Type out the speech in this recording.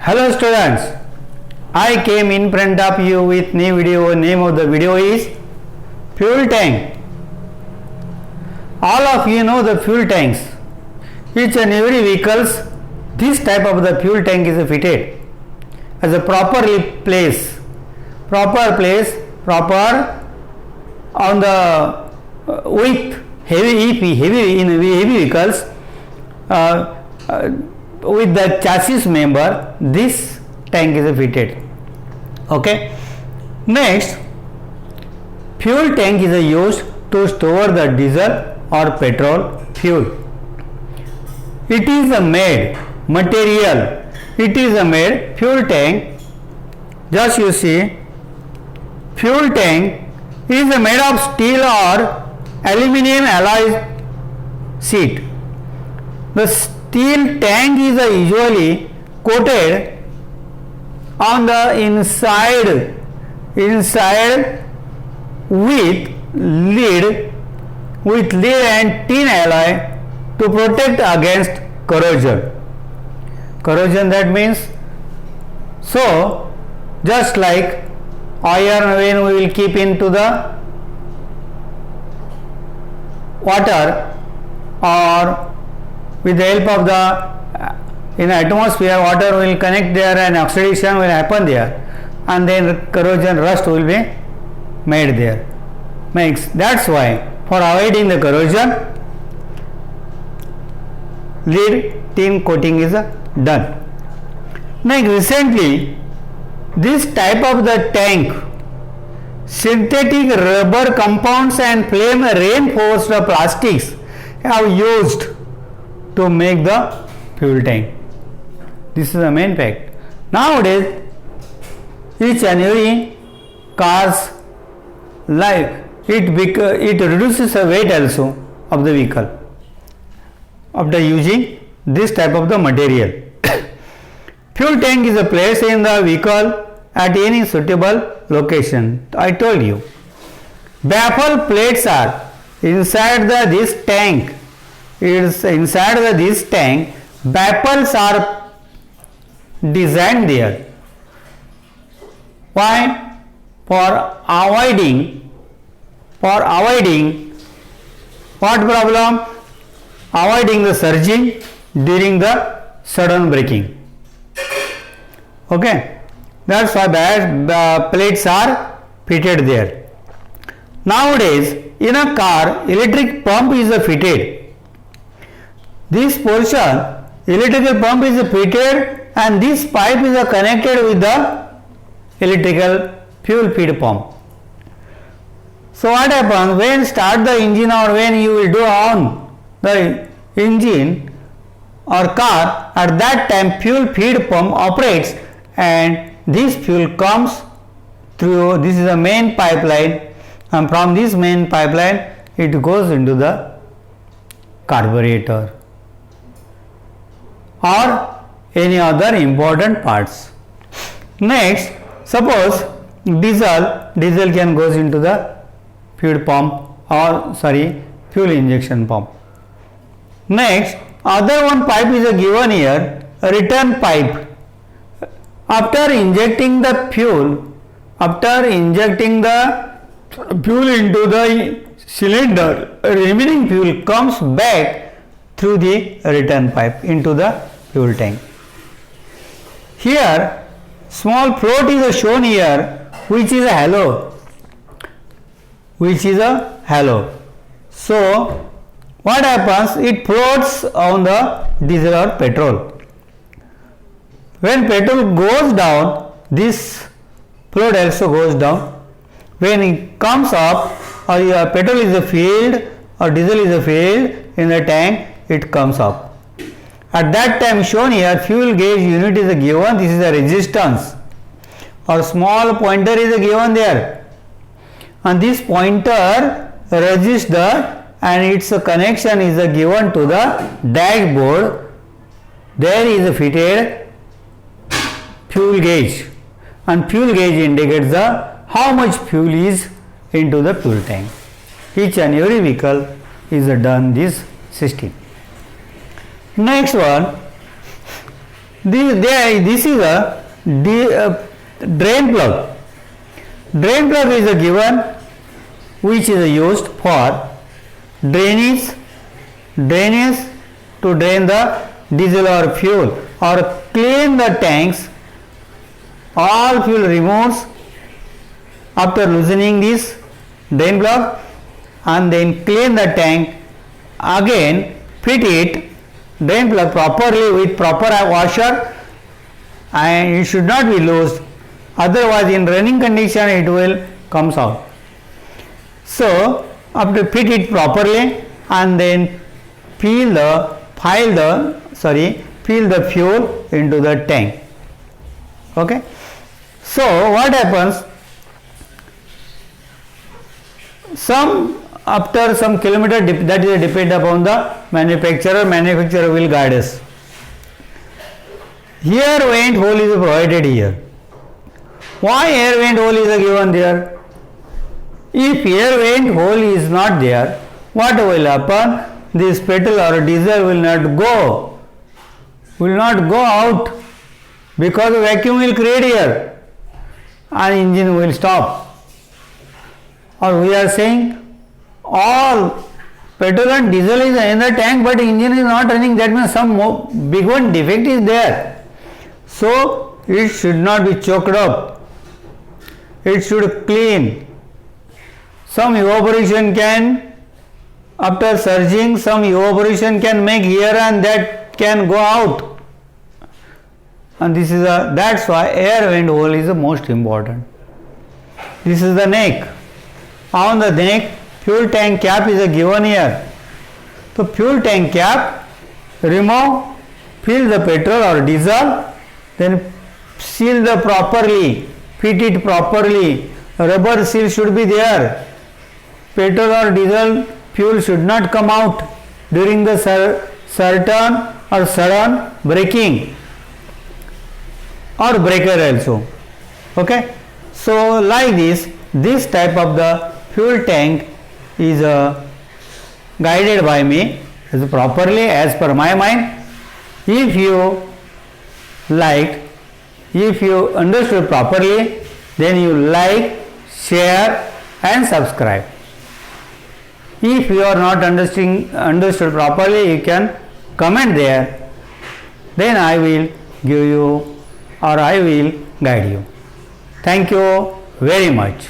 Hello students, I came in front of you with new video. Name of the video is fuel tank. All of you know the fuel tanks. Each and every vehicles, this type of the fuel tank is fitted as a proper on the with heavy vehicles with the chassis member, this tank is fitted. Okay. Next, fuel tank is used to store the diesel or petrol fuel. It is a made material. It is a made fuel tank. Just you see, fuel tank is made of steel or aluminum alloy sheet. The steel tank is usually coated on the inside with lead and tin alloy to protect against corrosion. Corrosion, that means, so just like iron, when we will keep into the water or with the help of the in atmosphere, water will connect there and oxidation will happen there, and then corrosion, rust will be made there. That's why, for avoiding the corrosion, lead tin coating is done. Next, recently this type of the tank, synthetic rubber compounds and flame reinforced plastics have used to make the fuel tank. This is the main fact. Nowadays, each and every cars, like it reduces the weight also of the vehicle after using this type of the material. Fuel tank is placed in the vehicle at any suitable location. I told you. Baffle plates are inside this tank. Inside this tank, baffles are designed there. Why? For avoiding what problem? Avoiding the surging during the sudden braking. Okay, that's why the plates are fitted there. Nowadays, in a car, electric pump is fitted. This portion, electrical pump is fitted, and this pipe is connected with the electrical fuel feed pump. So what happens when start the engine or when you will do on the engine or car, at that time fuel feed pump operates and this fuel comes through, this is a main pipeline, and from this main pipeline it goes into the carburetor or any other important parts. Next, suppose diesel can goes into the fuel pump or fuel injection pump. Next, other one pipe is given here, a return pipe. After injecting the fuel into the cylinder, remaining fuel comes back through the return pipe into the fuel tank. Here, small float is shown here, which is a halo. So, what happens? It floats on the diesel or petrol. When petrol goes down, this float also goes down. When it comes up, or your petrol is filled or diesel is filled in the tank, it comes up. At that time shown here, fuel gauge unit is given. This is a resistance or small pointer is given there, and this pointer resists and its connection is given to the dashboard. There is a fitted fuel gauge, and fuel gauge indicates how much fuel is into the fuel tank. Each and every vehicle is done this system. Next one, this is a drain plug. Drain plug is a given which is used for drainage to drain the diesel or fuel or clean the tanks. All fuel removes after loosening this drain plug and then clean the tank. Again fit it drain plug properly with proper washer, and it should not be loosed, otherwise in running condition it will comes out. So after fit it properly and then fill the fuel into the tank. Okay. So what happens, after some kilometer, that is depend upon the manufacturer will guide us. Here vent hole is provided here. Why air vent hole is given there? If air vent hole is not there, what will happen? This petrol or diesel will not go out, because vacuum will create here and engine will stop. Or we are saying all petrol and diesel is in the tank but engine is not running, that means some big one defect is there. So it should not be choked up, it should clean. Some evaporation can, after surging, some evaporation can make here and that can go out, and this is that's why air vent hole is the most important. This is the neck. On the neck, fuel tank cap is given here. So fuel tank cap, remove, fill the petrol or diesel, then seal the properly, fit it properly. Rubber seal should be there. Petrol or diesel fuel should not come out during the certain or sudden braking or breaker also. Okay. So like this type of the fuel tank is guided by me properly as per my mind. If you liked, if you understood properly, then you like, share and subscribe. If you are not understood properly, you can comment there, then I will give you or I will guide you. Thank you very much.